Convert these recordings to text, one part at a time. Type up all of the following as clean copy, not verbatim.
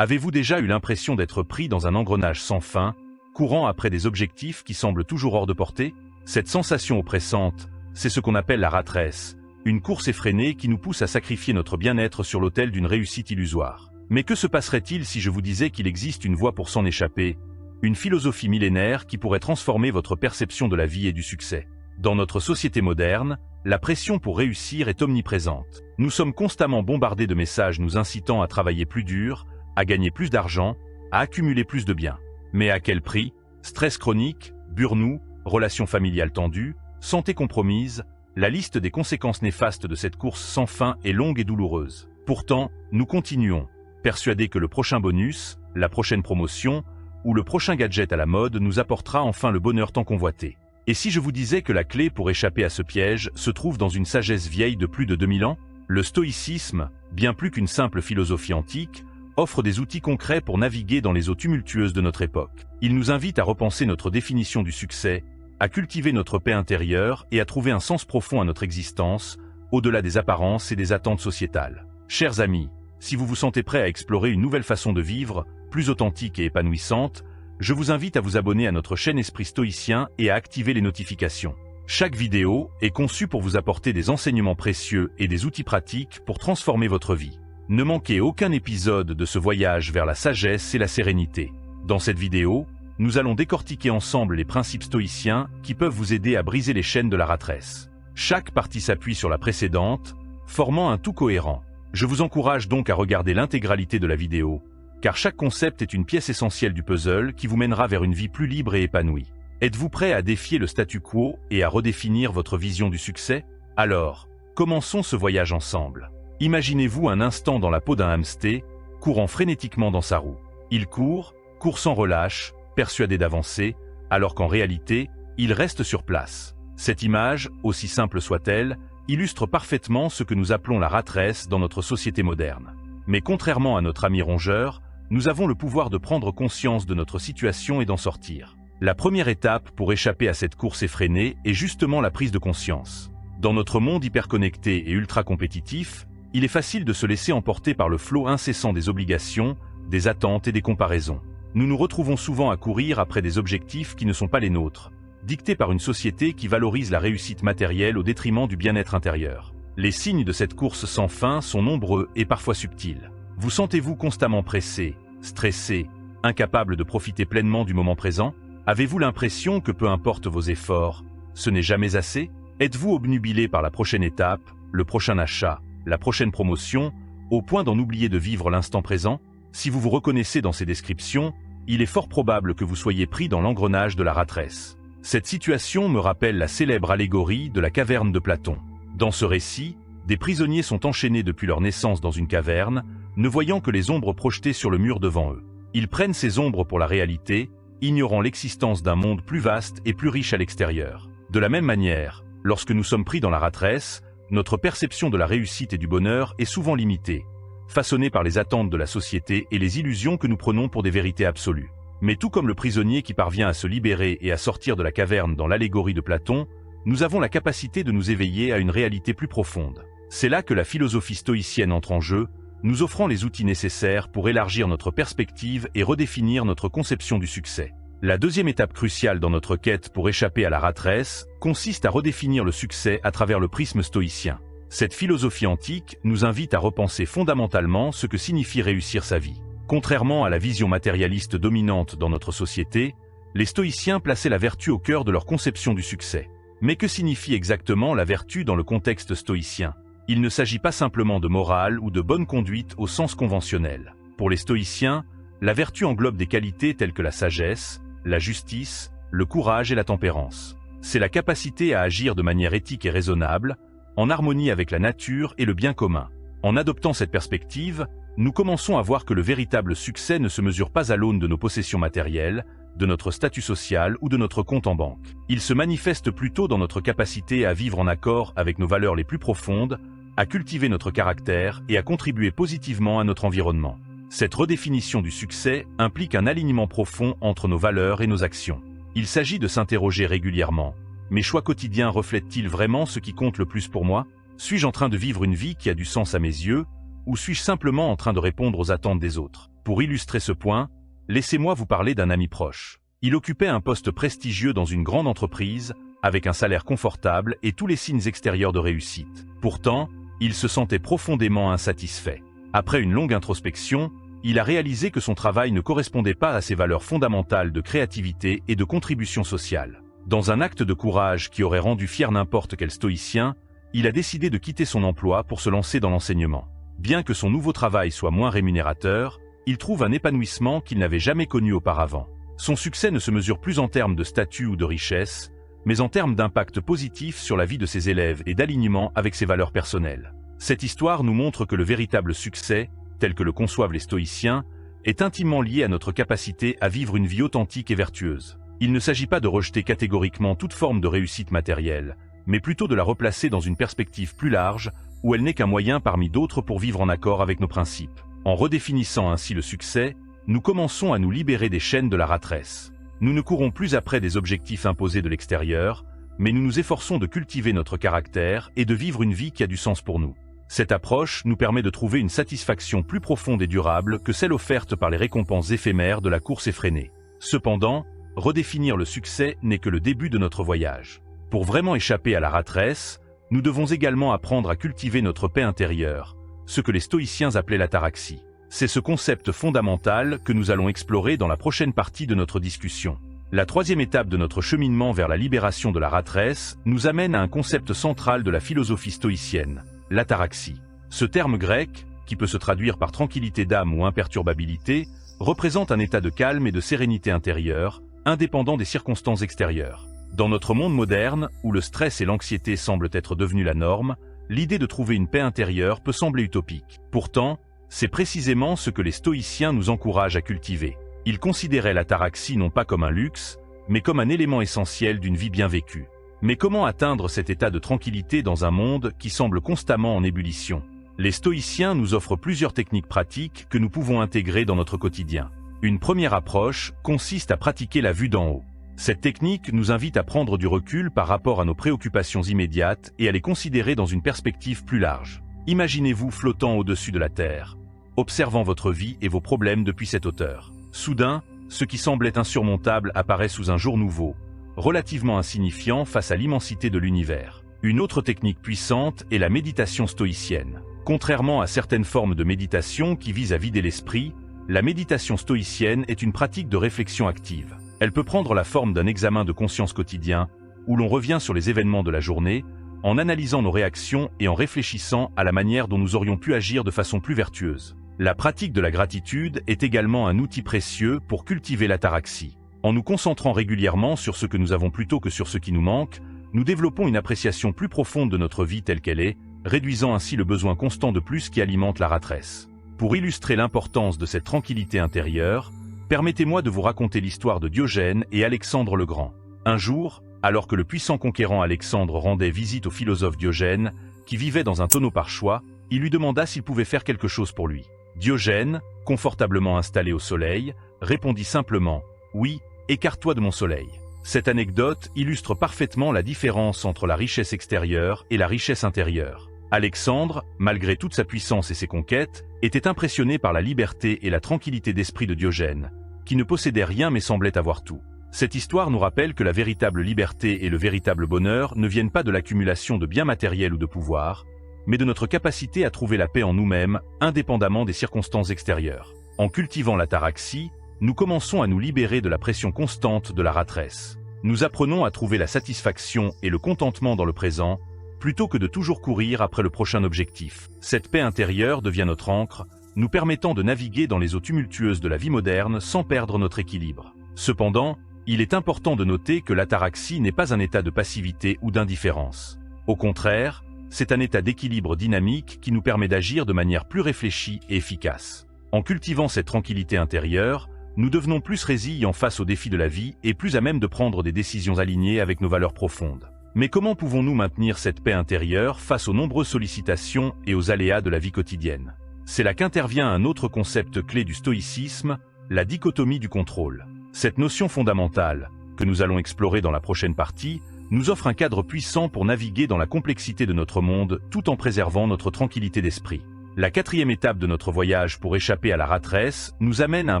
Avez-vous déjà eu l'impression d'être pris dans un engrenage sans fin, courant après des objectifs qui semblent toujours hors de portée? Cette sensation oppressante, c'est ce qu'on appelle la rat race, une course effrénée qui nous pousse à sacrifier notre bien-être sur l'autel d'une réussite illusoire. Mais que se passerait-il si je vous disais qu'il existe une voie pour s'en échapper, une philosophie millénaire qui pourrait transformer votre perception de la vie et du succès? Dans notre société moderne, la pression pour réussir est omniprésente. Nous sommes constamment bombardés de messages nous incitant à travailler plus dur, à gagner plus d'argent, à accumuler plus de biens. Mais à quel prix? Stress chronique, burn-out, relations familiales tendues, santé compromise, la liste des conséquences néfastes de cette course sans fin est longue et douloureuse. Pourtant, nous continuons, persuadés que le prochain bonus, la prochaine promotion ou le prochain gadget à la mode nous apportera enfin le bonheur tant convoité. Et si je vous disais que la clé pour échapper à ce piège se trouve dans une sagesse vieille de plus de 2000 ans? Le stoïcisme, bien plus qu'une simple philosophie antique, offre des outils concrets pour naviguer dans les eaux tumultueuses de notre époque. Il nous invite à repenser notre définition du succès, à cultiver notre paix intérieure et à trouver un sens profond à notre existence, au-delà des apparences et des attentes sociétales. Chers amis, si vous vous sentez prêts à explorer une nouvelle façon de vivre, plus authentique et épanouissante, je vous invite à vous abonner à notre chaîne Esprit Stoïcien et à activer les notifications. Chaque vidéo est conçue pour vous apporter des enseignements précieux et des outils pratiques pour transformer votre vie. Ne manquez aucun épisode de ce voyage vers la sagesse et la sérénité. Dans cette vidéo, nous allons décortiquer ensemble les principes stoïciens qui peuvent vous aider à briser les chaînes de la rat race. Chaque partie s'appuie sur la précédente, formant un tout cohérent. Je vous encourage donc à regarder l'intégralité de la vidéo, car chaque concept est une pièce essentielle du puzzle qui vous mènera vers une vie plus libre et épanouie. Êtes-vous prêt à défier le statu quo et à redéfinir votre vision du succès? Alors, commençons ce voyage ensemble. Imaginez-vous un instant dans la peau d'un hamster, courant frénétiquement dans sa roue. Il court sans relâche, persuadé d'avancer, alors qu'en réalité, il reste sur place. Cette image, aussi simple soit-elle, illustre parfaitement ce que nous appelons la rat race dans notre société moderne. Mais contrairement à notre ami rongeur, nous avons le pouvoir de prendre conscience de notre situation et d'en sortir. La première étape pour échapper à cette course effrénée est justement la prise de conscience. Dans notre monde hyperconnecté et ultra compétitif, il est facile de se laisser emporter par le flot incessant des obligations, des attentes et des comparaisons. Nous nous retrouvons souvent à courir après des objectifs qui ne sont pas les nôtres, dictés par une société qui valorise la réussite matérielle au détriment du bien-être intérieur. Les signes de cette course sans fin sont nombreux et parfois subtils. Vous sentez-vous constamment pressé, stressé, incapable de profiter pleinement du moment présent? Avez-vous l'impression que peu importe vos efforts, ce n'est jamais assez? Êtes-vous obnubilé par la prochaine étape, le prochain achat, la prochaine promotion, au point d'en oublier de vivre l'instant présent? Si vous vous reconnaissez dans ces descriptions, il est fort probable que vous soyez pris dans l'engrenage de la rat race. Cette situation me rappelle la célèbre allégorie de la caverne de Platon. Dans ce récit, des prisonniers sont enchaînés depuis leur naissance dans une caverne, ne voyant que les ombres projetées sur le mur devant eux. Ils prennent ces ombres pour la réalité, ignorant l'existence d'un monde plus vaste et plus riche à l'extérieur. De la même manière, lorsque nous sommes pris dans la rat race, notre perception de la réussite et du bonheur est souvent limitée, façonnée par les attentes de la société et les illusions que nous prenons pour des vérités absolues. Mais tout comme le prisonnier qui parvient à se libérer et à sortir de la caverne dans l'allégorie de Platon, nous avons la capacité de nous éveiller à une réalité plus profonde. C'est là que la philosophie stoïcienne entre en jeu, nous offrant les outils nécessaires pour élargir notre perspective et redéfinir notre conception du succès. La deuxième étape cruciale dans notre quête pour échapper à la rat race consiste à redéfinir le succès à travers le prisme stoïcien. Cette philosophie antique nous invite à repenser fondamentalement ce que signifie réussir sa vie. Contrairement à la vision matérialiste dominante dans notre société, les stoïciens plaçaient la vertu au cœur de leur conception du succès. Mais que signifie exactement la vertu dans le contexte stoïcien? Il ne s'agit pas simplement de morale ou de bonne conduite au sens conventionnel. Pour les stoïciens, la vertu englobe des qualités telles que la sagesse, la justice, le courage et la tempérance. C'est la capacité à agir de manière éthique et raisonnable, en harmonie avec la nature et le bien commun. En adoptant cette perspective, nous commençons à voir que le véritable succès ne se mesure pas à l'aune de nos possessions matérielles, de notre statut social ou de notre compte en banque. Il se manifeste plutôt dans notre capacité à vivre en accord avec nos valeurs les plus profondes, à cultiver notre caractère et à contribuer positivement à notre environnement. Cette redéfinition du succès implique un alignement profond entre nos valeurs et nos actions. Il s'agit de s'interroger régulièrement. Mes choix quotidiens reflètent-ils vraiment ce qui compte le plus pour moi? Suis-je en train de vivre une vie qui a du sens à mes yeux, ou suis-je simplement en train de répondre aux attentes des autres? Pour illustrer ce point, laissez-moi vous parler d'un ami proche. Il occupait un poste prestigieux dans une grande entreprise, avec un salaire confortable et tous les signes extérieurs de réussite. Pourtant, il se sentait profondément insatisfait. Après une longue introspection, il a réalisé que son travail ne correspondait pas à ses valeurs fondamentales de créativité et de contribution sociale. Dans un acte de courage qui aurait rendu fier n'importe quel stoïcien, il a décidé de quitter son emploi pour se lancer dans l'enseignement. Bien que son nouveau travail soit moins rémunérateur, il trouve un épanouissement qu'il n'avait jamais connu auparavant. Son succès ne se mesure plus en termes de statut ou de richesse, mais en termes d'impact positif sur la vie de ses élèves et d'alignement avec ses valeurs personnelles. Cette histoire nous montre que le véritable succès, tel que le conçoivent les stoïciens, est intimement lié à notre capacité à vivre une vie authentique et vertueuse. Il ne s'agit pas de rejeter catégoriquement toute forme de réussite matérielle, mais plutôt de la replacer dans une perspective plus large, où elle n'est qu'un moyen parmi d'autres pour vivre en accord avec nos principes. En redéfinissant ainsi le succès, nous commençons à nous libérer des chaînes de la rat race. Nous ne courons plus après des objectifs imposés de l'extérieur, mais nous nous efforçons de cultiver notre caractère et de vivre une vie qui a du sens pour nous. Cette approche nous permet de trouver une satisfaction plus profonde et durable que celle offerte par les récompenses éphémères de la course effrénée. Cependant, redéfinir le succès n'est que le début de notre voyage. Pour vraiment échapper à la rat race, nous devons également apprendre à cultiver notre paix intérieure, ce que les stoïciens appelaient l'ataraxie. C'est ce concept fondamental que nous allons explorer dans la prochaine partie de notre discussion. La troisième étape de notre cheminement vers la libération de la rat race nous amène à un concept central de la philosophie stoïcienne, l'ataraxie. Ce terme grec, qui peut se traduire par tranquillité d'âme ou imperturbabilité, représente un état de calme et de sérénité intérieure, indépendant des circonstances extérieures. Dans notre monde moderne, où le stress et l'anxiété semblent être devenus la norme, l'idée de trouver une paix intérieure peut sembler utopique. Pourtant, c'est précisément ce que les stoïciens nous encouragent à cultiver. Ils considéraient l'ataraxie non pas comme un luxe, mais comme un élément essentiel d'une vie bien vécue. Mais comment atteindre cet état de tranquillité dans un monde qui semble constamment en ébullition? Les stoïciens nous offrent plusieurs techniques pratiques que nous pouvons intégrer dans notre quotidien. Une première approche consiste à pratiquer la vue d'en haut. Cette technique nous invite à prendre du recul par rapport à nos préoccupations immédiates et à les considérer dans une perspective plus large. Imaginez-vous flottant au-dessus de la Terre, observant votre vie et vos problèmes depuis cette hauteur. Soudain, ce qui semblait insurmontable apparaît sous un jour nouveau, relativement insignifiant face à l'immensité de l'univers. Une autre technique puissante est la méditation stoïcienne. Contrairement à certaines formes de méditation qui visent à vider l'esprit, la méditation stoïcienne est une pratique de réflexion active. Elle peut prendre la forme d'un examen de conscience quotidien, où l'on revient sur les événements de la journée, en analysant nos réactions et en réfléchissant à la manière dont nous aurions pu agir de façon plus vertueuse. La pratique de la gratitude est également un outil précieux pour cultiver l'ataraxie. En nous concentrant régulièrement sur ce que nous avons plutôt que sur ce qui nous manque, nous développons une appréciation plus profonde de notre vie telle qu'elle est, réduisant ainsi le besoin constant de plus qui alimente la rat race. Pour illustrer l'importance de cette tranquillité intérieure, permettez-moi de vous raconter l'histoire de Diogène et Alexandre le Grand. Un jour, alors que le puissant conquérant Alexandre rendait visite au philosophe Diogène, qui vivait dans un tonneau par choix, il lui demanda s'il pouvait faire quelque chose pour lui. Diogène, confortablement installé au soleil, répondit simplement « Oui, écarte-toi de mon soleil ». Cette anecdote illustre parfaitement la différence entre la richesse extérieure et la richesse intérieure. Alexandre, malgré toute sa puissance et ses conquêtes, était impressionné par la liberté et la tranquillité d'esprit de Diogène, qui ne possédait rien mais semblait avoir tout. Cette histoire nous rappelle que la véritable liberté et le véritable bonheur ne viennent pas de l'accumulation de biens matériels ou de pouvoir, mais de notre capacité à trouver la paix en nous-mêmes, indépendamment des circonstances extérieures. En cultivant l'ataraxie, nous commençons à nous libérer de la pression constante de la rat race. Nous apprenons à trouver la satisfaction et le contentement dans le présent, plutôt que de toujours courir après le prochain objectif. Cette paix intérieure devient notre ancre, nous permettant de naviguer dans les eaux tumultueuses de la vie moderne sans perdre notre équilibre. Cependant, il est important de noter que l'ataraxie n'est pas un état de passivité ou d'indifférence. Au contraire, c'est un état d'équilibre dynamique qui nous permet d'agir de manière plus réfléchie et efficace. En cultivant cette tranquillité intérieure, nous devenons plus résilients face aux défis de la vie et plus à même de prendre des décisions alignées avec nos valeurs profondes. Mais comment pouvons-nous maintenir cette paix intérieure face aux nombreuses sollicitations et aux aléas de la vie quotidienne? C'est là qu'intervient un autre concept clé du stoïcisme, la dichotomie du contrôle. Cette notion fondamentale, que nous allons explorer dans la prochaine partie, nous offre un cadre puissant pour naviguer dans la complexité de notre monde tout en préservant notre tranquillité d'esprit. La quatrième étape de notre voyage pour échapper à la rat race nous amène à un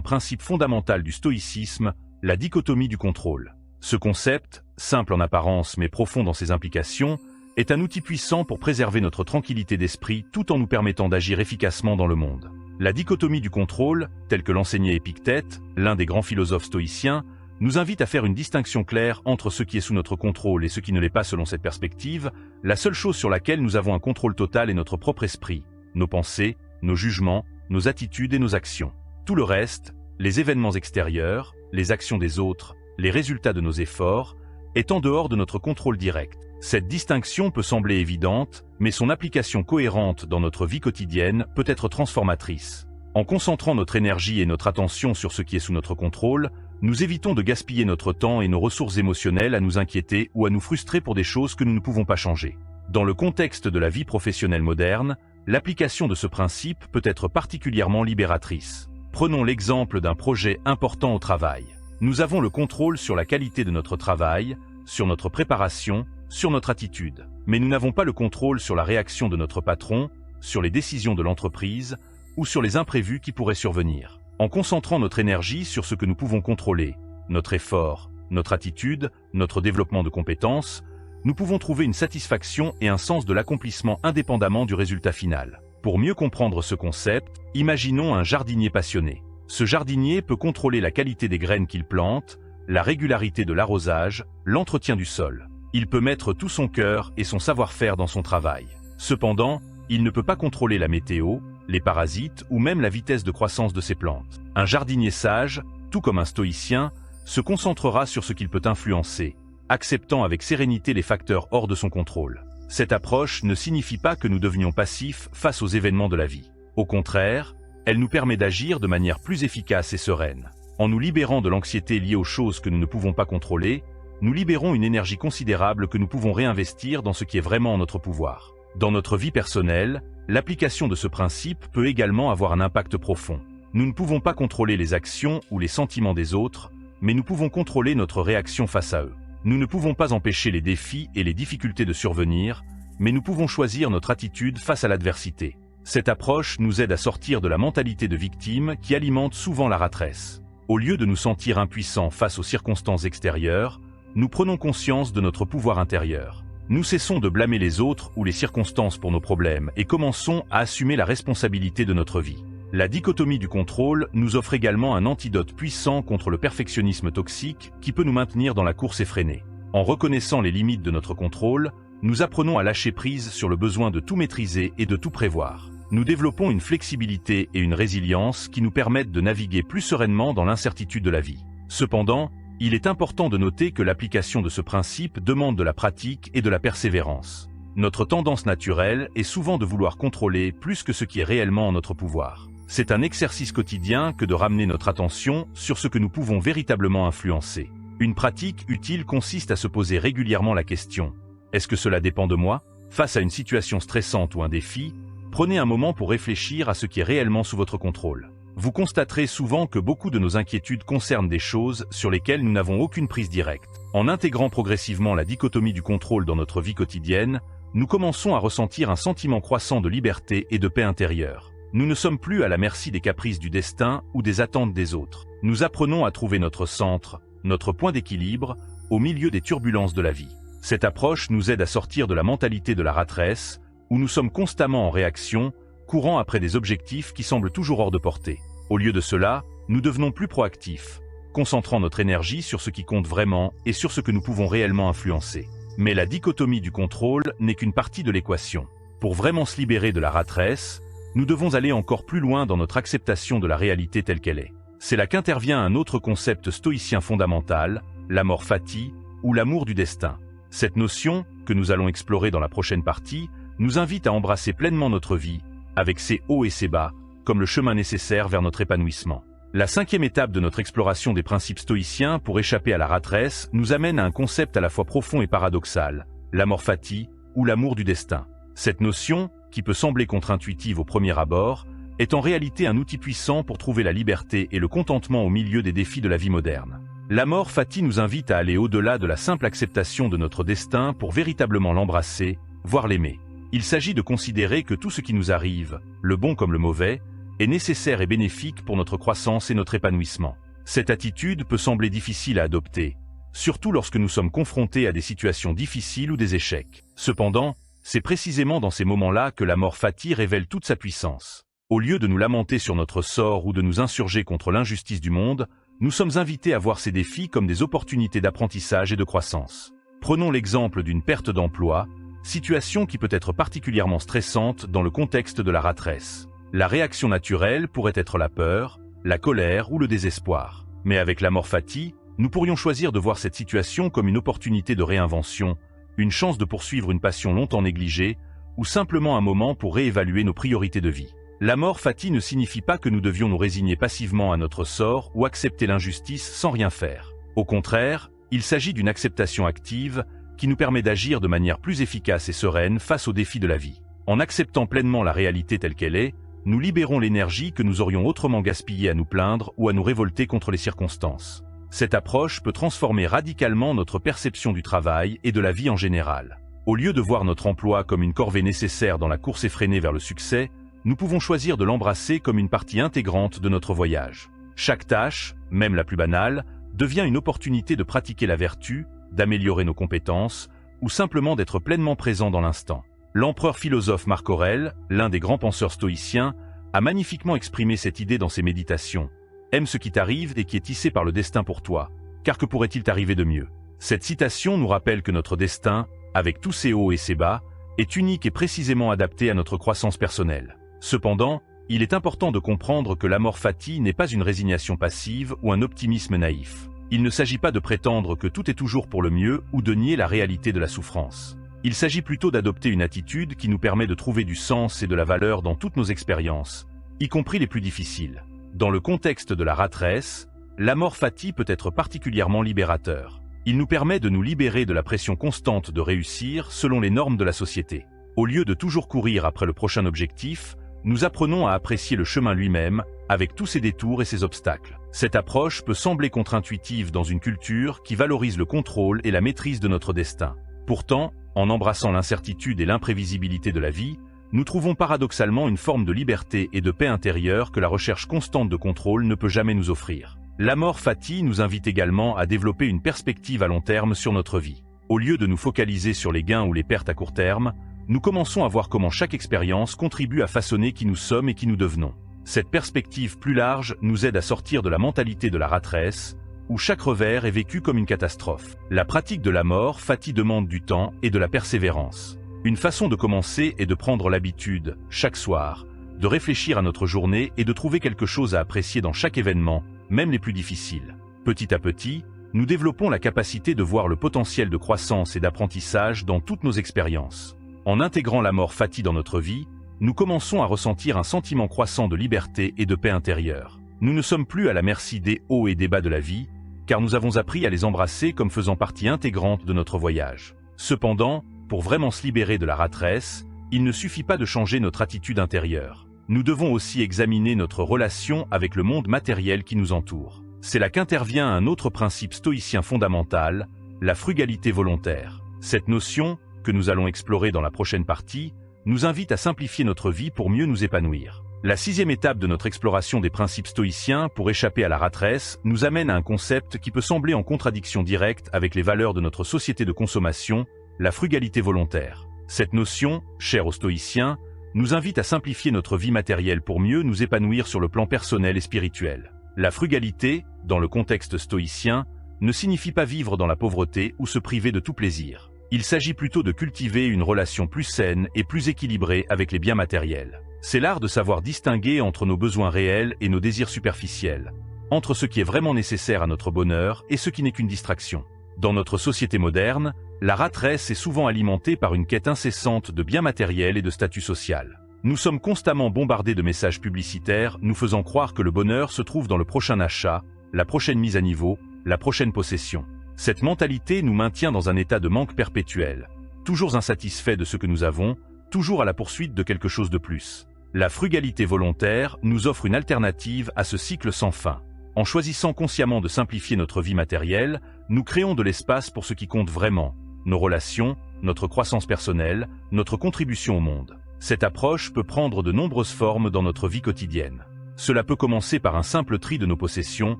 principe fondamental du stoïcisme, la dichotomie du contrôle. Ce concept, simple en apparence mais profond dans ses implications, est un outil puissant pour préserver notre tranquillité d'esprit tout en nous permettant d'agir efficacement dans le monde. La dichotomie du contrôle, telle que l'enseignait Épictète, l'un des grands philosophes stoïciens, nous invite à faire une distinction claire entre ce qui est sous notre contrôle et ce qui ne l'est pas selon cette perspective. La seule chose sur laquelle nous avons un contrôle total est notre propre esprit, nos pensées, nos jugements, nos attitudes et nos actions. Tout le reste, les événements extérieurs, les actions des autres, les résultats de nos efforts, est en dehors de notre contrôle direct. Cette distinction peut sembler évidente, mais son application cohérente dans notre vie quotidienne peut être transformatrice. En concentrant notre énergie et notre attention sur ce qui est sous notre contrôle, nous évitons de gaspiller notre temps et nos ressources émotionnelles à nous inquiéter ou à nous frustrer pour des choses que nous ne pouvons pas changer. Dans le contexte de la vie professionnelle moderne, l'application de ce principe peut être particulièrement libératrice. Prenons l'exemple d'un projet important au travail. Nous avons le contrôle sur la qualité de notre travail, sur notre préparation, sur notre attitude. Mais nous n'avons pas le contrôle sur la réaction de notre patron, sur les décisions de l'entreprise ou sur les imprévus qui pourraient survenir. En concentrant notre énergie sur ce que nous pouvons contrôler, notre effort, notre attitude, notre développement de compétences, nous pouvons trouver une satisfaction et un sens de l'accomplissement indépendamment du résultat final. Pour mieux comprendre ce concept, imaginons un jardinier passionné. Ce jardinier peut contrôler la qualité des graines qu'il plante, la régularité de l'arrosage, l'entretien du sol. Il peut mettre tout son cœur et son savoir-faire dans son travail. Cependant, il ne peut pas contrôler la météo, les parasites ou même la vitesse de croissance de ses plantes. Un jardinier sage, tout comme un stoïcien, se concentrera sur ce qu'il peut influencer, acceptant avec sérénité les facteurs hors de son contrôle. Cette approche ne signifie pas que nous devenions passifs face aux événements de la vie. Au contraire, elle nous permet d'agir de manière plus efficace et sereine. En nous libérant de l'anxiété liée aux choses que nous ne pouvons pas contrôler, nous libérons une énergie considérable que nous pouvons réinvestir dans ce qui est vraiment en notre pouvoir. Dans notre vie personnelle, l'application de ce principe peut également avoir un impact profond. Nous ne pouvons pas contrôler les actions ou les sentiments des autres, mais nous pouvons contrôler notre réaction face à eux. Nous ne pouvons pas empêcher les défis et les difficultés de survenir, mais nous pouvons choisir notre attitude face à l'adversité. Cette approche nous aide à sortir de la mentalité de victime qui alimente souvent la rat race. Au lieu de nous sentir impuissants face aux circonstances extérieures, nous prenons conscience de notre pouvoir intérieur. Nous cessons de blâmer les autres ou les circonstances pour nos problèmes et commençons à assumer la responsabilité de notre vie. La dichotomie du contrôle nous offre également un antidote puissant contre le perfectionnisme toxique qui peut nous maintenir dans la course effrénée. En reconnaissant les limites de notre contrôle, nous apprenons à lâcher prise sur le besoin de tout maîtriser et de tout prévoir. Nous développons une flexibilité et une résilience qui nous permettent de naviguer plus sereinement dans l'incertitude de la vie. Cependant, il est important de noter que l'application de ce principe demande de la pratique et de la persévérance. Notre tendance naturelle est souvent de vouloir contrôler plus que ce qui est réellement en notre pouvoir. C'est un exercice quotidien que de ramener notre attention sur ce que nous pouvons véritablement influencer. Une pratique utile consiste à se poser régulièrement la question « Est-ce que cela dépend de moi ?» Face à une situation stressante ou un défi, prenez un moment pour réfléchir à ce qui est réellement sous votre contrôle. Vous constaterez souvent que beaucoup de nos inquiétudes concernent des choses sur lesquelles nous n'avons aucune prise directe. En intégrant progressivement la dichotomie du contrôle dans notre vie quotidienne, nous commençons à ressentir un sentiment croissant de liberté et de paix intérieure. Nous ne sommes plus à la merci des caprices du destin ou des attentes des autres. Nous apprenons à trouver notre centre, notre point d'équilibre, au milieu des turbulences de la vie. Cette approche nous aide à sortir de la mentalité de la rat race, où nous sommes constamment en réaction, courant après des objectifs qui semblent toujours hors de portée. Au lieu de cela, nous devenons plus proactifs, concentrant notre énergie sur ce qui compte vraiment et sur ce que nous pouvons réellement influencer. Mais la dichotomie du contrôle n'est qu'une partie de l'équation. Pour vraiment se libérer de la rat race, nous devons aller encore plus loin dans notre acceptation de la réalité telle qu'elle est. C'est là qu'intervient un autre concept stoïcien fondamental, l'amor fati, ou l'amour du destin. Cette notion, que nous allons explorer dans la prochaine partie, nous invite à embrasser pleinement notre vie, avec ses hauts et ses bas, comme le chemin nécessaire vers notre épanouissement. La cinquième étape de notre exploration des principes stoïciens pour échapper à la rat race nous amène à un concept à la fois profond et paradoxal, l'amor fati, ou l'amour du destin. Cette notion, qui peut sembler contre-intuitive au premier abord, est en réalité un outil puissant pour trouver la liberté et le contentement au milieu des défis de la vie moderne. L'amor fati nous invite à aller au-delà de la simple acceptation de notre destin pour véritablement l'embrasser, voire l'aimer. Il s'agit de considérer que tout ce qui nous arrive, le bon comme le mauvais, est nécessaire et bénéfique pour notre croissance et notre épanouissement. Cette attitude peut sembler difficile à adopter, surtout lorsque nous sommes confrontés à des situations difficiles ou des échecs. Cependant, c'est précisément dans ces moments-là que la mort Fati révèle toute sa puissance. Au lieu de nous lamenter sur notre sort ou de nous insurger contre l'injustice du monde, nous sommes invités à voir ces défis comme des opportunités d'apprentissage et de croissance. Prenons l'exemple d'une perte d'emploi, situation qui peut être particulièrement stressante dans le contexte de la rat race. La réaction naturelle pourrait être la peur, la colère ou le désespoir. Mais avec la mort Fati, nous pourrions choisir de voir cette situation comme une opportunité de réinvention, une chance de poursuivre une passion longtemps négligée, ou simplement un moment pour réévaluer nos priorités de vie. La mort Fati ne signifie pas que nous devions nous résigner passivement à notre sort ou accepter l'injustice sans rien faire. Au contraire, il s'agit d'une acceptation active qui nous permet d'agir de manière plus efficace et sereine face aux défis de la vie. En acceptant pleinement la réalité telle qu'elle est, nous libérons l'énergie que nous aurions autrement gaspillée à nous plaindre ou à nous révolter contre les circonstances. Cette approche peut transformer radicalement notre perception du travail et de la vie en général. Au lieu de voir notre emploi comme une corvée nécessaire dans la course effrénée vers le succès, nous pouvons choisir de l'embrasser comme une partie intégrante de notre voyage. Chaque tâche, même la plus banale, devient une opportunité de pratiquer la vertu, d'améliorer nos compétences, ou simplement d'être pleinement présent dans l'instant. L'empereur philosophe Marc Aurèle, l'un des grands penseurs stoïciens, a magnifiquement exprimé cette idée dans ses méditations. Aime ce qui t'arrive et qui est tissé par le destin pour toi, car que pourrait-il t'arriver de mieux? Cette citation nous rappelle que notre destin, avec tous ses hauts et ses bas, est unique et précisément adapté à notre croissance personnelle. Cependant, il est important de comprendre que la mort Fati n'est pas une résignation passive ou un optimisme naïf. Il ne s'agit pas de prétendre que tout est toujours pour le mieux ou de nier la réalité de la souffrance. Il s'agit plutôt d'adopter une attitude qui nous permet de trouver du sens et de la valeur dans toutes nos expériences, y compris les plus difficiles. Dans le contexte de la rat race, la mort Fati peut être particulièrement libérateur. Il nous permet de nous libérer de la pression constante de réussir selon les normes de la société. Au lieu de toujours courir après le prochain objectif, nous apprenons à apprécier le chemin lui-même, avec tous ses détours et ses obstacles. Cette approche peut sembler contre-intuitive dans une culture qui valorise le contrôle et la maîtrise de notre destin. Pourtant, en embrassant l'incertitude et l'imprévisibilité de la vie, nous trouvons paradoxalement une forme de liberté et de paix intérieure que la recherche constante de contrôle ne peut jamais nous offrir. La mort Fati nous invite également à développer une perspective à long terme sur notre vie. Au lieu de nous focaliser sur les gains ou les pertes à court terme, nous commençons à voir comment chaque expérience contribue à façonner qui nous sommes et qui nous devenons. Cette perspective plus large nous aide à sortir de la mentalité de la rat race, où chaque revers est vécu comme une catastrophe. La pratique de la mort Fati demande du temps et de la persévérance. Une façon de commencer est de prendre l'habitude, chaque soir, de réfléchir à notre journée et de trouver quelque chose à apprécier dans chaque événement, même les plus difficiles. Petit à petit, nous développons la capacité de voir le potentiel de croissance et d'apprentissage dans toutes nos expériences. En intégrant la mort Fati dans notre vie, nous commençons à ressentir un sentiment croissant de liberté et de paix intérieure. Nous ne sommes plus à la merci des hauts et des bas de la vie, car nous avons appris à les embrasser comme faisant partie intégrante de notre voyage. Cependant, pour vraiment se libérer de la rat race, il ne suffit pas de changer notre attitude intérieure. Nous devons aussi examiner notre relation avec le monde matériel qui nous entoure. C'est là qu'intervient un autre principe stoïcien fondamental, la frugalité volontaire. Cette notion, que nous allons explorer dans la prochaine partie, nous invite à simplifier notre vie pour mieux nous épanouir. La 6e étape de notre exploration des principes stoïciens pour échapper à la rat race nous amène à un concept qui peut sembler en contradiction directe avec les valeurs de notre société de consommation, la frugalité volontaire. Cette notion, chère aux stoïciens, nous invite à simplifier notre vie matérielle pour mieux nous épanouir sur le plan personnel et spirituel. La frugalité, dans le contexte stoïcien, ne signifie pas vivre dans la pauvreté ou se priver de tout plaisir. Il s'agit plutôt de cultiver une relation plus saine et plus équilibrée avec les biens matériels. C'est l'art de savoir distinguer entre nos besoins réels et nos désirs superficiels, entre ce qui est vraiment nécessaire à notre bonheur et ce qui n'est qu'une distraction. Dans notre société moderne, la rat race est souvent alimentée par une quête incessante de biens matériels et de statut social. Nous sommes constamment bombardés de messages publicitaires nous faisant croire que le bonheur se trouve dans le prochain achat, la prochaine mise à niveau, la prochaine possession. Cette mentalité nous maintient dans un état de manque perpétuel, toujours insatisfait de ce que nous avons, toujours à la poursuite de quelque chose de plus. La frugalité volontaire nous offre une alternative à ce cycle sans fin. En choisissant consciemment de simplifier notre vie matérielle, nous créons de l'espace pour ce qui compte vraiment, nos relations, notre croissance personnelle, notre contribution au monde. Cette approche peut prendre de nombreuses formes dans notre vie quotidienne. Cela peut commencer par un simple tri de nos possessions,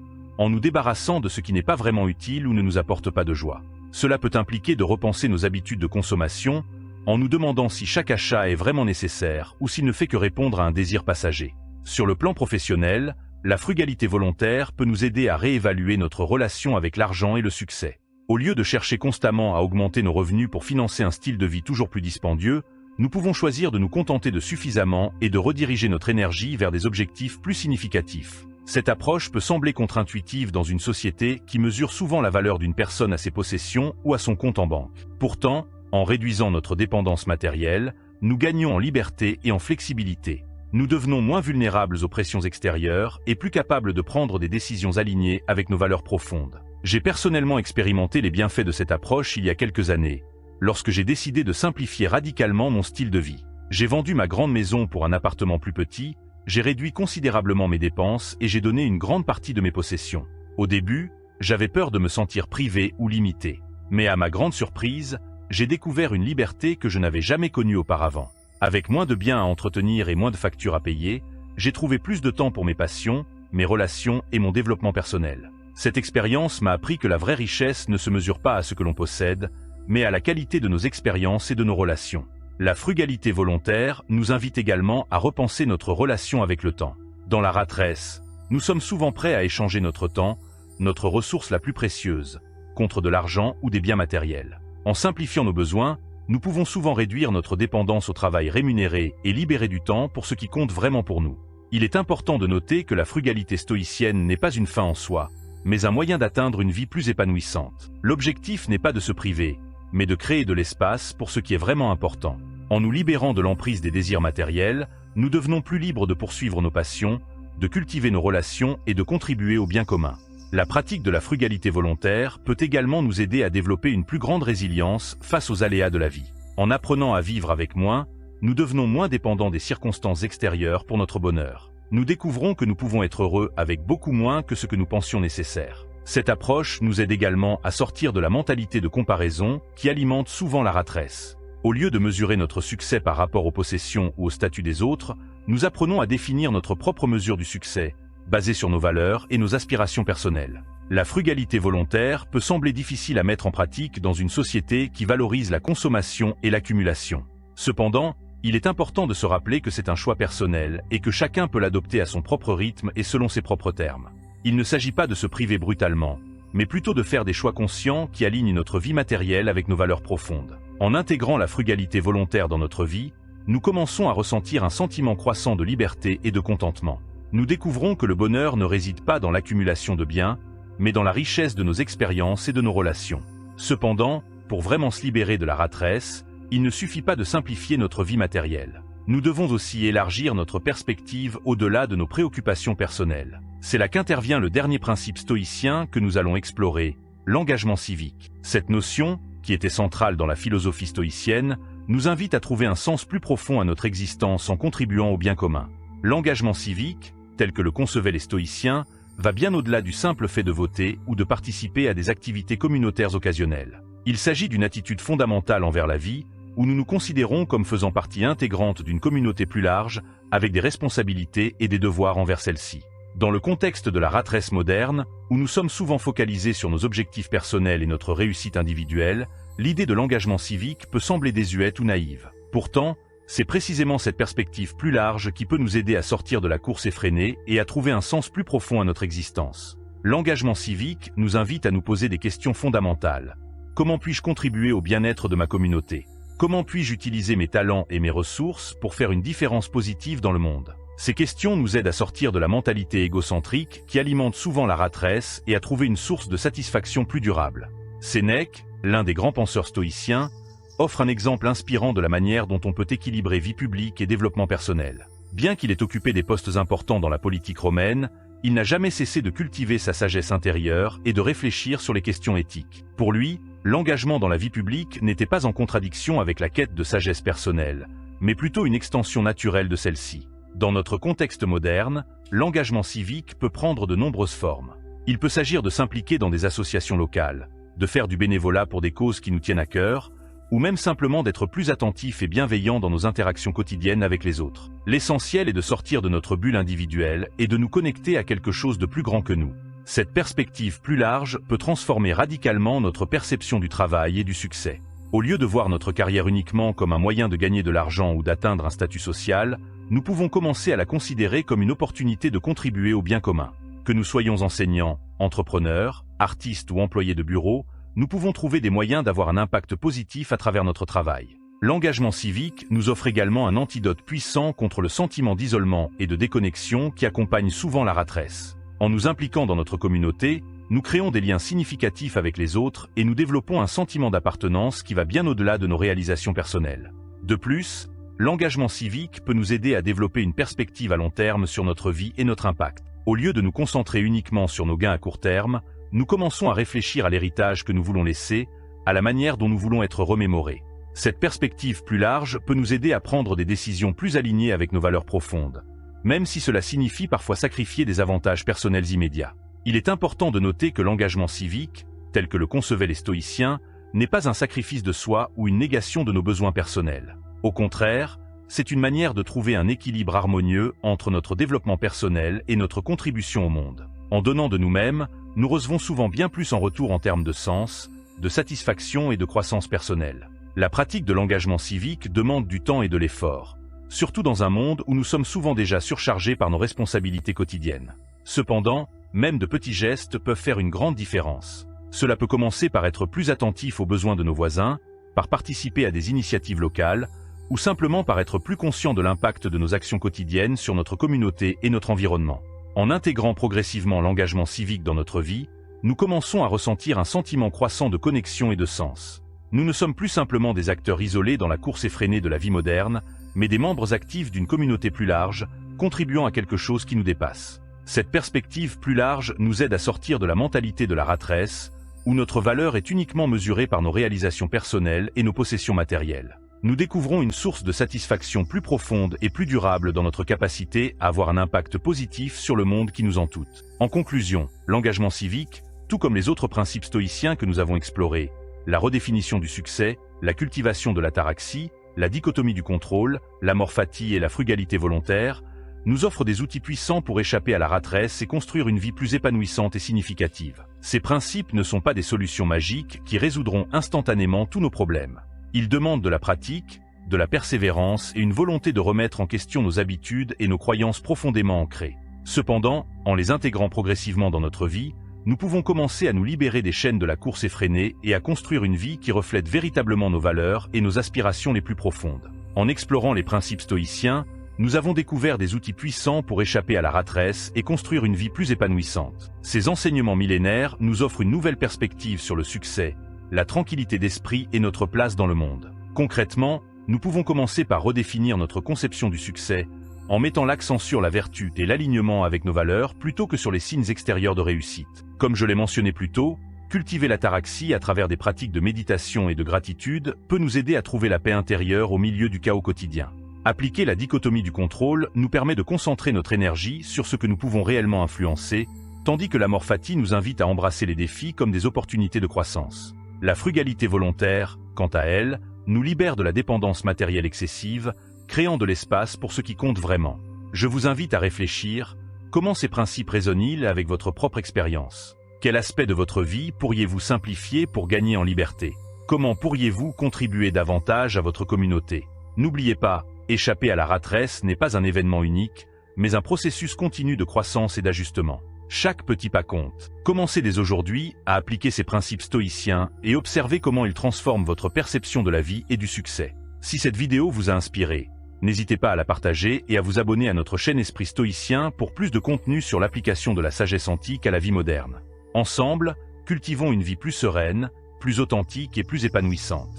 en nous débarrassant de ce qui n'est pas vraiment utile ou ne nous apporte pas de joie. Cela peut impliquer de repenser nos habitudes de consommation, en nous demandant si chaque achat est vraiment nécessaire ou s'il ne fait que répondre à un désir passager. Sur le plan professionnel, la frugalité volontaire peut nous aider à réévaluer notre relation avec l'argent et le succès. Au lieu de chercher constamment à augmenter nos revenus pour financer un style de vie toujours plus dispendieux, nous pouvons choisir de nous contenter de suffisamment et de rediriger notre énergie vers des objectifs plus significatifs. Cette approche peut sembler contre-intuitive dans une société qui mesure souvent la valeur d'une personne à ses possessions ou à son compte en banque. Pourtant, en réduisant notre dépendance matérielle, nous gagnons en liberté et en flexibilité. Nous devenons moins vulnérables aux pressions extérieures et plus capables de prendre des décisions alignées avec nos valeurs profondes. J'ai personnellement expérimenté les bienfaits de cette approche il y a quelques années, lorsque j'ai décidé de simplifier radicalement mon style de vie. J'ai vendu ma grande maison pour un appartement plus petit, j'ai réduit considérablement mes dépenses et j'ai donné une grande partie de mes possessions. Au début, j'avais peur de me sentir privé ou limité. Mais à ma grande surprise, j'ai découvert une liberté que je n'avais jamais connue auparavant. Avec moins de biens à entretenir et moins de factures à payer, j'ai trouvé plus de temps pour mes passions, mes relations et mon développement personnel. Cette expérience m'a appris que la vraie richesse ne se mesure pas à ce que l'on possède, mais à la qualité de nos expériences et de nos relations. La frugalité volontaire nous invite également à repenser notre relation avec le temps. Dans la rat race, nous sommes souvent prêts à échanger notre temps, notre ressource la plus précieuse, contre de l'argent ou des biens matériels. En simplifiant nos besoins, nous pouvons souvent réduire notre dépendance au travail rémunéré et libérer du temps pour ce qui compte vraiment pour nous. Il est important de noter que la frugalité stoïcienne n'est pas une fin en soi, mais un moyen d'atteindre une vie plus épanouissante. L'objectif n'est pas de se priver, mais de créer de l'espace pour ce qui est vraiment important. En nous libérant de l'emprise des désirs matériels, nous devenons plus libres de poursuivre nos passions, de cultiver nos relations et de contribuer au bien commun. La pratique de la frugalité volontaire peut également nous aider à développer une plus grande résilience face aux aléas de la vie. En apprenant à vivre avec moins, nous devenons moins dépendants des circonstances extérieures pour notre bonheur. Nous découvrons que nous pouvons être heureux avec beaucoup moins que ce que nous pensions nécessaire. Cette approche nous aide également à sortir de la mentalité de comparaison qui alimente souvent la rat race. Au lieu de mesurer notre succès par rapport aux possessions ou au statut des autres, nous apprenons à définir notre propre mesure du succès, basée sur nos valeurs et nos aspirations personnelles. La frugalité volontaire peut sembler difficile à mettre en pratique dans une société qui valorise la consommation et l'accumulation. Cependant, il est important de se rappeler que c'est un choix personnel et que chacun peut l'adopter à son propre rythme et selon ses propres termes. Il ne s'agit pas de se priver brutalement, mais plutôt de faire des choix conscients qui alignent notre vie matérielle avec nos valeurs profondes. En intégrant la frugalité volontaire dans notre vie, nous commençons à ressentir un sentiment croissant de liberté et de contentement. Nous découvrons que le bonheur ne réside pas dans l'accumulation de biens, mais dans la richesse de nos expériences et de nos relations. Cependant, pour vraiment se libérer de la rat race, il ne suffit pas de simplifier notre vie matérielle. Nous devons aussi élargir notre perspective au-delà de nos préoccupations personnelles. C'est là qu'intervient le dernier principe stoïcien que nous allons explorer, l'engagement civique. Cette notion, qui était centrale dans la philosophie stoïcienne, nous invite à trouver un sens plus profond à notre existence en contribuant au bien commun. L'engagement civique, tel que le concevaient les stoïciens, va bien au-delà du simple fait de voter ou de participer à des activités communautaires occasionnelles. Il s'agit d'une attitude fondamentale envers la vie, où nous nous considérons comme faisant partie intégrante d'une communauté plus large, avec des responsabilités et des devoirs envers celle-ci. Dans le contexte de la rat race moderne, où nous sommes souvent focalisés sur nos objectifs personnels et notre réussite individuelle, l'idée de l'engagement civique peut sembler désuète ou naïve. Pourtant, c'est précisément cette perspective plus large qui peut nous aider à sortir de la course effrénée et à trouver un sens plus profond à notre existence. L'engagement civique nous invite à nous poser des questions fondamentales. Comment puis-je contribuer au bien-être de ma communauté ? Comment puis-je utiliser mes talents et mes ressources pour faire une différence positive dans le monde ? Ces questions nous aident à sortir de la mentalité égocentrique qui alimente souvent la rat race et à trouver une source de satisfaction plus durable. Sénèque, l'un des grands penseurs stoïciens, offre un exemple inspirant de la manière dont on peut équilibrer vie publique et développement personnel. Bien qu'il ait occupé des postes importants dans la politique romaine, il n'a jamais cessé de cultiver sa sagesse intérieure et de réfléchir sur les questions éthiques. Pour lui, l'engagement dans la vie publique n'était pas en contradiction avec la quête de sagesse personnelle, mais plutôt une extension naturelle de celle-ci. Dans notre contexte moderne, l'engagement civique peut prendre de nombreuses formes. Il peut s'agir de s'impliquer dans des associations locales, de faire du bénévolat pour des causes qui nous tiennent à cœur, ou même simplement d'être plus attentif et bienveillant dans nos interactions quotidiennes avec les autres. L'essentiel est de sortir de notre bulle individuelle et de nous connecter à quelque chose de plus grand que nous. Cette perspective plus large peut transformer radicalement notre perception du travail et du succès. Au lieu de voir notre carrière uniquement comme un moyen de gagner de l'argent ou d'atteindre un statut social, nous pouvons commencer à la considérer comme une opportunité de contribuer au bien commun. Que nous soyons enseignants, entrepreneurs, artistes ou employés de bureau, nous pouvons trouver des moyens d'avoir un impact positif à travers notre travail. L'engagement civique nous offre également un antidote puissant contre le sentiment d'isolement et de déconnexion qui accompagne souvent la rat-race. En nous impliquant dans notre communauté, nous créons des liens significatifs avec les autres et nous développons un sentiment d'appartenance qui va bien au-delà de nos réalisations personnelles. De plus, l'engagement civique peut nous aider à développer une perspective à long terme sur notre vie et notre impact. Au lieu de nous concentrer uniquement sur nos gains à court terme, nous commençons à réfléchir à l'héritage que nous voulons laisser, à la manière dont nous voulons être remémorés. Cette perspective plus large peut nous aider à prendre des décisions plus alignées avec nos valeurs profondes, même si cela signifie parfois sacrifier des avantages personnels immédiats. Il est important de noter que l'engagement civique, tel que le concevaient les stoïciens, n'est pas un sacrifice de soi ou une négation de nos besoins personnels. Au contraire, c'est une manière de trouver un équilibre harmonieux entre notre développement personnel et notre contribution au monde. En donnant de nous-mêmes, nous recevons souvent bien plus en retour en termes de sens, de satisfaction et de croissance personnelle. La pratique de l'engagement civique demande du temps et de l'effort, surtout dans un monde où nous sommes souvent déjà surchargés par nos responsabilités quotidiennes. Cependant, même de petits gestes peuvent faire une grande différence. Cela peut commencer par être plus attentif aux besoins de nos voisins, par participer à des initiatives locales, ou simplement par être plus conscient de l'impact de nos actions quotidiennes sur notre communauté et notre environnement. En intégrant progressivement l'engagement civique dans notre vie, nous commençons à ressentir un sentiment croissant de connexion et de sens. Nous ne sommes plus simplement des acteurs isolés dans la course effrénée de la vie moderne, mais des membres actifs d'une communauté plus large, contribuant à quelque chose qui nous dépasse. Cette perspective plus large nous aide à sortir de la mentalité de la rat-race, où notre valeur est uniquement mesurée par nos réalisations personnelles et nos possessions matérielles. Nous découvrons une source de satisfaction plus profonde et plus durable dans notre capacité à avoir un impact positif sur le monde qui nous entoure. En conclusion, l'engagement civique, tout comme les autres principes stoïciens que nous avons explorés, la redéfinition du succès, la cultivation de l'ataraxie, la dichotomie du contrôle, l'amor fati et la frugalité volontaire, nous offre des outils puissants pour échapper à la rat-race et construire une vie plus épanouissante et significative. Ces principes ne sont pas des solutions magiques qui résoudront instantanément tous nos problèmes. Ils demandent de la pratique, de la persévérance et une volonté de remettre en question nos habitudes et nos croyances profondément ancrées. Cependant, en les intégrant progressivement dans notre vie, nous pouvons commencer à nous libérer des chaînes de la course effrénée et à construire une vie qui reflète véritablement nos valeurs et nos aspirations les plus profondes. En explorant les principes stoïciens, nous avons découvert des outils puissants pour échapper à la rat-race et construire une vie plus épanouissante. Ces enseignements millénaires nous offrent une nouvelle perspective sur le succès, la tranquillité d'esprit et notre place dans le monde. Concrètement, nous pouvons commencer par redéfinir notre conception du succès, en mettant l'accent sur la vertu et l'alignement avec nos valeurs plutôt que sur les signes extérieurs de réussite. Comme je l'ai mentionné plus tôt, cultiver l'ataraxie à travers des pratiques de méditation et de gratitude peut nous aider à trouver la paix intérieure au milieu du chaos quotidien. Appliquer la dichotomie du contrôle nous permet de concentrer notre énergie sur ce que nous pouvons réellement influencer, tandis que l'amor fati nous invite à embrasser les défis comme des opportunités de croissance. La frugalité volontaire, quant à elle, nous libère de la dépendance matérielle excessive, créant de l'espace pour ce qui compte vraiment. Je vous invite à réfléchir, comment ces principes résonnent-ils avec votre propre expérience? Quel aspect de votre vie pourriez-vous simplifier pour gagner en liberté? Comment pourriez-vous contribuer davantage à votre communauté? N'oubliez pas, échapper à la rat-race n'est pas un événement unique, mais un processus continu de croissance et d'ajustement. Chaque petit pas compte. Commencez dès aujourd'hui à appliquer ces principes stoïciens et observez comment ils transforment votre perception de la vie et du succès. Si cette vidéo vous a inspiré, n'hésitez pas à la partager et à vous abonner à notre chaîne Esprit Stoïcien pour plus de contenu sur l'application de la sagesse antique à la vie moderne. Ensemble, cultivons une vie plus sereine, plus authentique et plus épanouissante.